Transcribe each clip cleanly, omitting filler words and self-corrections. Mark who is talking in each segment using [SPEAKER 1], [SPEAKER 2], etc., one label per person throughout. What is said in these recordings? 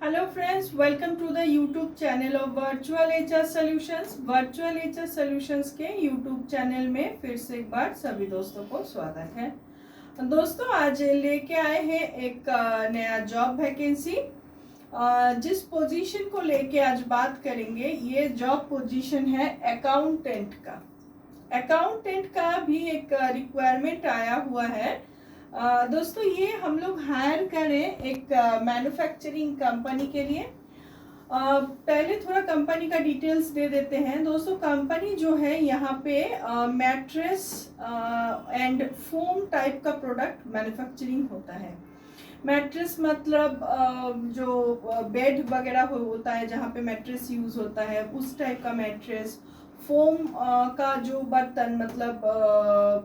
[SPEAKER 1] Hello friends, welcome to the YouTube channel of Virtual HR Solutions। Virtual HR Solutions के YouTube channel में फिर से एक बार सभी दोस्तों को स्वागत है। दोस्तों आज लेके आए हैं एक नया जॉब वैकेंसी। जिस पोजीशन को लेके आज बात करेंगे ये जॉब पोजीशन है अकाउंटेंट का। अकाउंटेंट का भी एक रिक्वायरमेंट आया हुआ है। दोस्तों ये हम लोग हायर करें एक मैन्युफैक्चरिंग कंपनी के लिए। पहले थोड़ा कंपनी का डिटेल्स दे देते हैं। दोस्तों कंपनी जो है यहाँ पे मैट्रेस एंड फोम टाइप का प्रोडक्ट मैन्युफैक्चरिंग होता है। मैट्रेस मतलब जो बेड वगैरह होता है जहाँ पे मैट्रेस यूज़ होता है उस टाइप का मैट्रेस। फोम का जो बर्तन मतलब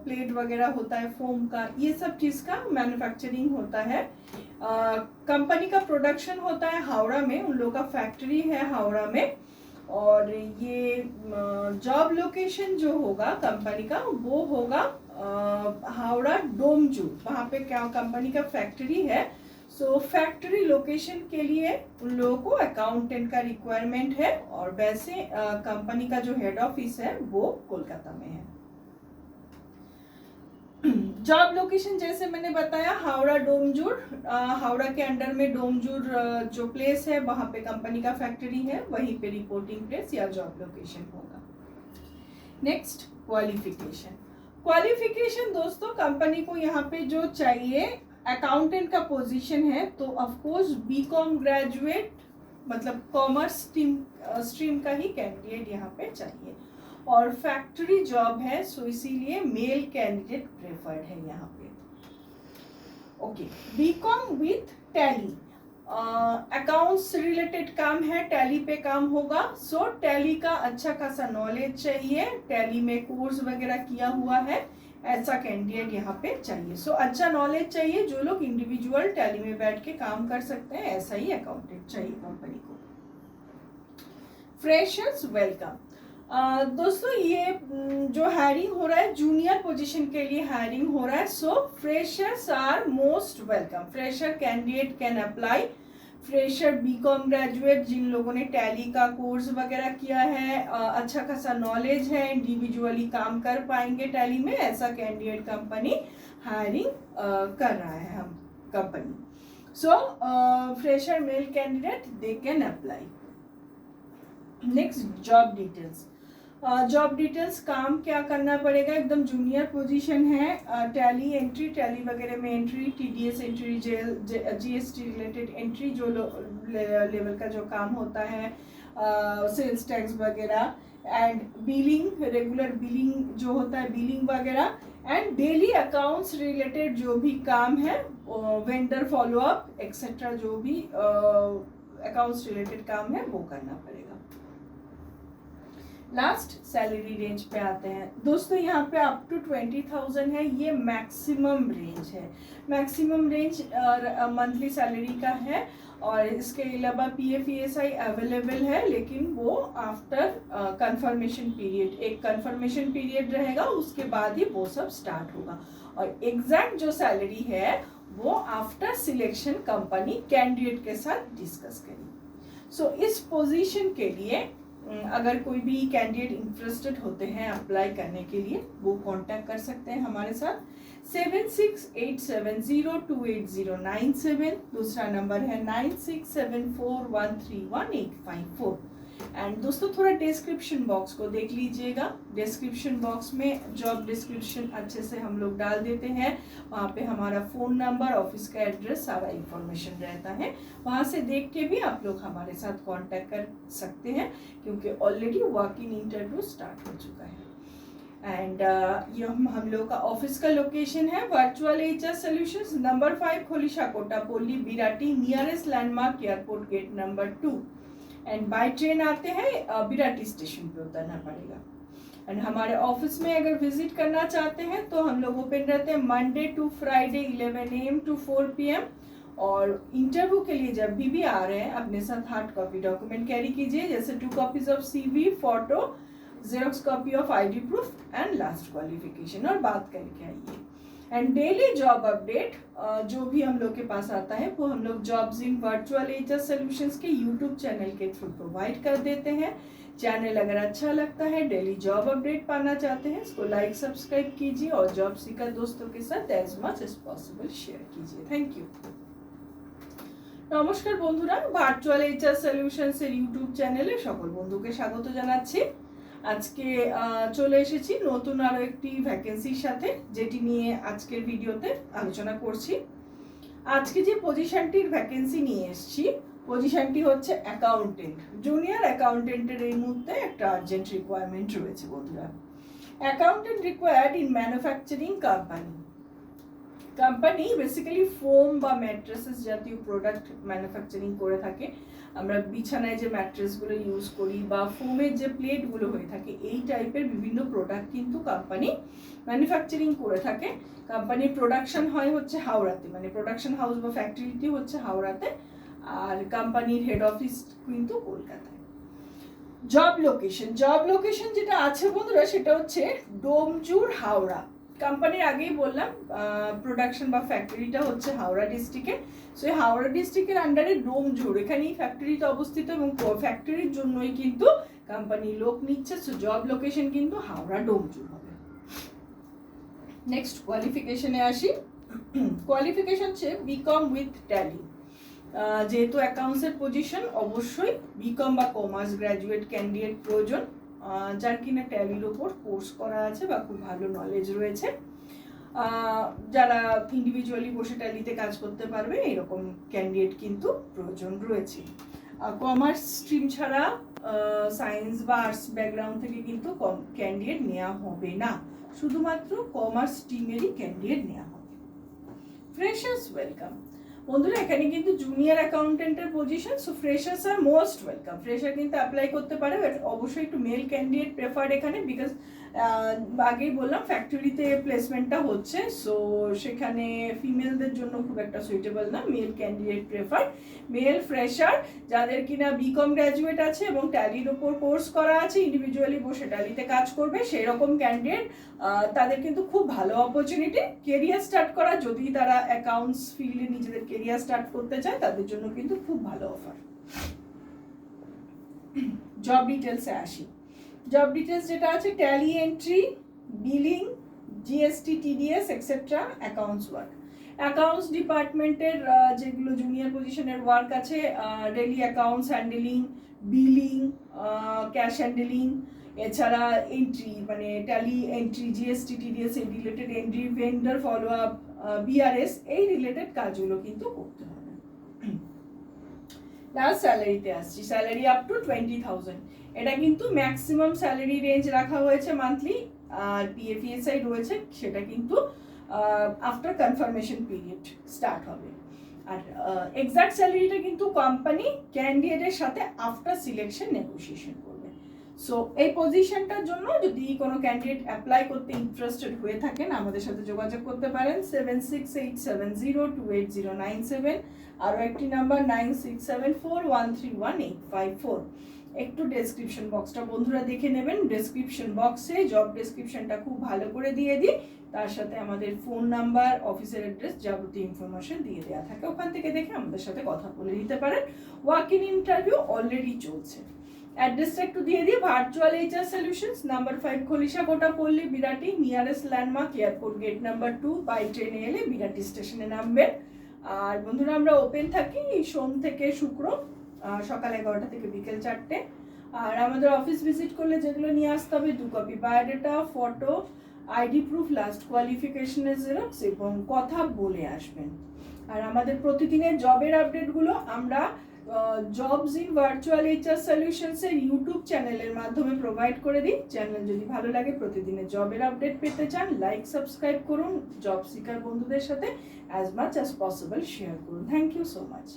[SPEAKER 1] प्लेट वगैरह होता है फोम का, ये सब चीज़ का मैन्युफैक्चरिंग होता है। कंपनी का प्रोडक्शन होता है हावड़ा में, उन लोगों का फैक्ट्री है हावड़ा में। और ये जॉब लोकेशन जो होगा कंपनी का वो होगा हावड़ा डोमजू, वहाँ पे क्या कंपनी का फैक्ट्री है। सो फैक्ट्री लोकेशन के लिए उन लोगों को अकाउंटेंट का रिक्वायरमेंट है। और वैसे कंपनी का जो हेड ऑफिस है वो कोलकाता में है। जॉब लोकेशन जैसे मैंने बताया हावड़ा डोमजूर, हावड़ा के अंडर में डोमजूर जो प्लेस है वहाँ पे कंपनी का फैक्ट्री है, वहीं पे रिपोर्टिंग प्लेस या जॉब लोकेशन होगा। Next qualification. क्वालिफिकेशन दोस्तों कंपनी को यहाँ पे जो चाहिए, अकाउंटेंट का पोजीशन है तो ऑफ कोर्स बीकॉम ग्रेजुएट मतलब कॉमर्स स्ट्रीम का ही कैंडिडेट यहाँ पे चाहिए। और फैक्ट्री जॉब है सो इसीलिए मेल कैंडिडेट प्रेफर्ड है यहाँ पे। Okay, BCom with Tally, accounts related काम है, टैली पे काम होगा। सो टैली का अच्छा खासा नॉलेज चाहिए, टैली में कोर्स वगैरह किया हुआ है, ऐसा कैंडिडेट यहाँ पे चाहिए। सो अच्छा नॉलेज चाहिए, जो लोग इंडिविजुअल टैली में बैठ के काम कर सकते हैं ऐसा ही अकाउंटेंट चाहिए कंपनी को। Freshers welcome. दोस्तों ये जो हायरिंग हो रहा है जूनियर पोजीशन के लिए हायरिंग हो रहा है। So freshers are most welcome. Fresher candidate can apply. Fresher BCom graduate जिन लोगों ने टैली का कोर्स वगैरह किया है, अच्छा खासा नॉलेज है, इंडिविजुअली काम कर पाएंगे टैली में, ऐसा कैंडिडेट कंपनी हायरिंग कर रहा है हम company. So fresher male candidate they can apply. Next job details. Job details, काम क्या करना पड़ेगा, एकदम जूनियर पोजीशन है। टैली एंट्री, टैली वगैरह में entry, TDS entry, GST related entry जो लेवल का जो काम होता है, सेल्स टैक्स वगैरह, एंड बिलिंग, रेगुलर बिलिंग जो होता है बिलिंग वगैरह, एंड डेली अकाउंट्स रिलेटेड जो भी काम है, वेंडर फॉलोअप एक्सेट्रा जो भी अकाउंट्स रिलेटेड काम है वो करना पड़ेगा। लास्ट सैलरी रेंज पे आते हैं दोस्तों, यहाँ पे अप टू 20,000 है, ये मैक्सिमम रेंज है। मैक्सिमम रेंज मंथली सैलरी का है। और इसके अलावा पीएफ ईएसआई अवेलेबल है, लेकिन वो आफ्टर कंफर्मेशन पीरियड, एक कंफर्मेशन पीरियड रहेगा उसके बाद ही वो सब स्टार्ट होगा। और एग्जैक्ट जो सैलरी है वो आफ्टर सिलेक्शन कंपनी कैंडिडेट के साथ डिस्कस करेगी। सो इस पोजीशन के लिए अगर कोई भी कैंडिडेट इंटरेस्टेड होते हैं अप्लाई करने के लिए वो कांटेक्ट कर सकते हैं हमारे साथ। 7687028097, दूसरा नंबर है 9674131854। एंड दोस्तों थोड़ा डिस्क्रिप्शन बॉक्स को देख लीजिएगा, डिस्क्रिप्शन बॉक्स में जॉब डिस्क्रिप्शन अच्छे से हम लोग डाल देते हैं, वहाँ पे हमारा फ़ोन नंबर, ऑफिस का एड्रेस, सारा इंफॉर्मेशन रहता है। वहाँ से देख के भी आप लोग हमारे साथ कांटेक्ट कर सकते हैं क्योंकि already walk in interview start हो चुका है। एंड ये हम लोग का ऑफिस का लोकेशन है virtual HR solutions, number 5 Kholisha Kotapally Birati, nearest landmark airport gate number 2। And by train आते हैं बिराटी स्टेशन पे उतरना पड़ेगा। एंड हमारे ऑफिस में अगर विजिट करना चाहते हैं तो हम लोग ओपन रहते हैं Monday to Friday 11 AM to 4 PM। और इंटरव्यू के लिए जब भी आ रहे हैं अपने साथ हार्ड कॉपी डॉक्यूमेंट कैरी कीजिए, जैसे 2 copies of CV, photo, xerox copy of ID proof and last qualification, और बात करके आइए। एंड डेली जॉब अपडेट जो भी हम लोग के पास आता है वो हम लोग jobs in virtual HR solutions के यूट्यूब चैनल के थ्रू प्रोवाइड कर देते हैं। चैनल अगर अच्छा लगता है, डेली जॉब अपडेट पाना चाहते हैं, इसको लाइक सब्सक्राइब कीजिए और जॉब सीकर दोस्तों के साथ as much as possible share कीजिए। Thank you. নমস্কার বন্ধুরা, ভার্চুয়াল এইচআর সলিউশনসের ইউটিউব চ্যানেলে সকল বন্ধুকে স্বাগত জানাচ্ছি। আজকে চলে এসেছি নতুন আরও একটি ভ্যাকেন্সির সাথে, যেটি নিয়ে আজকের ভিডিওতে আলোচনা করছি। আজকে যে পজিশনটির ভ্যাকেন্সি নিয়ে এসেছি, পজিশনটি হচ্ছে অ্যাকাউন্টেন্ট, জুনিয়র অ্যাকাউন্টেন্টের এই মুহূর্তে একটা আর্জেন্ট রিকোয়ারমেন্ট রয়েছে বন্ধুরা। Accountant required in manufacturing company basically foam বা ম্যাট্রেসেস জাতীয় প্রোডাক্ট ম্যানুফ্যাকচারিং করে থাকে। আমরা বিছানায় যে ম্যাট্রেসগুলো ইউজ করি বা ফোমের যে প্লেটগুলো হয়ে থাকে, এই টাইপের বিভিন্ন প্রোডাক্ট কিন্তু কোম্পানি ম্যানুফ্যাকচারিং করে থাকে। কোম্পানির প্রোডাকশন হয় হচ্ছে হাওড়াতে, মানে প্রোডাকশন হাউস বা ফ্যাক্টরিটি হচ্ছে হাওড়াতে, আর কোম্পানির হেড অফিস কিন্তু কলকাতায়। জব লোকেশন যেটা আছে বন্ধুরা, সেটা হচ্ছে ডোমজুর, হাওড়া। কোম্পানির আগেই বললাম প্রোডাকশন বা ফ্যাক্টরিটা হচ্ছে হাওড়া ডিস্ট্রিক্টে। সো এই হাওড়া ডিস্ট্রিক্টের আন্ডারে ডোমজুর, এখানেই ফ্যাক্টরিটা অবস্থিত এবং ফ্যাক্টরির জন্যই কিন্তু কোম্পানি লোক নিচ্ছে। সো জব লোকেশন কিন্তু হাওড়া ডোমজুর হবে। নেক্সট কোয়ালিফিকেশনে আসি। কোয়ালিফিকেশন হচ্ছে বিকম উইথ ট্যালি। যেহেতু অ্যাকাউন্টসের পজিশন, অবশ্যই বিকম বা কমার্স গ্র্যাজুয়েট ক্যান্ডিডেট প্রয়োজন, যার কিনা ট্যালির ওপর কোর্স করা আছে বা খুব ভালো নলেজ রয়েছে, যারা ইন্ডিভিজুয়ালি বসে ট্যালিতে কাজ করতে পারবে, এরকম ক্যান্ডিডেট কিন্তু প্রয়োজন রয়েছে। কমার্স স্ট্রিম ছাড়া সায়েন্স বা আর্টস ব্যাকগ্রাউন্ড থেকে কিন্তু ক্যান্ডিডেট নেওয়া হবে না, শুধুমাত্র কমার্স স্ট্রিমেরই ক্যান্ডিডেট নেওয়া হবে। Freshers welcome. বন্ধুরা, এখানে কিন্তু জুনিয়র অ্যাকাউন্টেন্টের পজিশন, সো ফ্রেশার্স আর মোস্ট ওয়েলকাম। ফ্রেশার কিন্তু অ্যাপ্লাই করতে পারে, বাট অবশ্যই একটু মেল ক্যান্ডিডেট প্রেফার্ড এখানে, বিকজ আগেই বললাম ফ্যাক্টরিতে প্লেসমেন্টটা হচ্ছে, সো সেখানে ফিমেলদের জন্য খুব একটা সুইটেবল না, male candidate preferred. Male fresher যাদের কিনা বিকম গ্র্যাজুয়েট আছে এবং ট্যালির ওপর কোর্স করা আছে, ইন্ডিভিজুয়ালি বসে ট্যালিতে কাজ করবে, সেই রকম ক্যান্ডিডেট তাদের কিন্তু খুব ভালো অপরচুনিটি কেরিয়ার স্টার্ট করা। যদি তারা অ্যাকাউন্টস ফিল্ডে নিজেদের কেরিয়ার স্টার্ট করতে চায়, তাদের জন্য কিন্তু খুব ভালো অফার। জব ডিটেলসে আসি। জব ডিটেলস যেটা আছে, tally entry, billing, GST, TDS etcetera, accounts work. Accounts ডিপার্টমেন্টের যেগুলো জুনিয়র পজিশনের ওয়ার্ক আছে, daily accounts handling, billing, cash handling, এছাড়া এন্ট্রি মানে ট্যালি এন্ট্রি, জিএসটি, টিডিএস এই related entry, vendor follow up, BRS এই রিলেটেড কাজগুলো কিন্তু করতে হবে। লাস্ট স্যালারিতে আসছি। স্যালারি আপ টু 20,000, এটা কিন্তু ম্যাক্সিমাম স্যালারি রেঞ্জ রাখা হয়েছে মান্থলি, আর পিএফইএসআই রয়েছে, সেটা কিন্তু আফটার কনফার্মেশন পিরিয়ড স্টার্ট হবে। আর এক্সাক্ট স্যালারিটা কিন্তু কোম্পানি ক্যান্ডিডেটের সাথে আফটার সিলেকশন নেগোসিয়েশন করবে। সো এই পজিশনটার জন্য যদি কোনো ক্যান্ডিডেট অ্যাপ্লাই করতে ইন্টারেস্টেড হয়ে থাকেন, আমাদের সাথে যোগাযোগ করতে পারেন 76870809 আরও একটি নাম্বার 9674131854। একটু ডেসক্রিপশন বক্সটা বন্ধুরা দেখে নেবেন। ডেসক্রিপশন বক্সে জব ডেসক্রিপশনটা খুব ভালো করে দিয়ে দিই, তার সাথে আমাদের ফোন নাম্বার, অফিসের অ্যাড্রেস, যাবতীয় ইনফরমেশন দিয়ে দেওয়া থাকে, ওখান থেকে দেখে আমাদের সাথে কথা বলে দিতে পারেন। ওয়াক ইন ইন্টারভিউ অলরেডি চলছে। অ্যাড্রেসটা একটু দিয়ে দিই, virtual HR solutions, number 5 Khalisha Kota Pally, Birati, nearest landmark airport gate number 2, by ট্রেনে এলে বিরাটি স্টেশনে নামবেন। আর বন্ধুরা, আমরা ওপেন থাকি সোম থেকে শুক্র সকাল 11টা থেকে বিকেল 4টে। আর আমাদের অফিস ভিজিট করলে যেগুলো নিয়ে আসতে হবে, 2 copy biodata, photo, ID proof, last কোয়ালিফিকেশনের জেরক্স এবং কথা বলে আসবেন। আর আমাদের প্রতিদিনের জবের আপডেটগুলো আমরা জবস ইন ভার্চুয়াল এইচআর সলিউশনসের ইউটিউব চ্যানেলের মাধ্যমে প্রোভাইড করে দিই। চ্যানেল যদি ভালো লাগে, প্রতিদিনের জবের আপডেট পেতে চান, লাইক সাবস্ক্রাইব করুন, জব সিকার বন্ধুদের সাথে as much as possible share করুন। Thank you so much.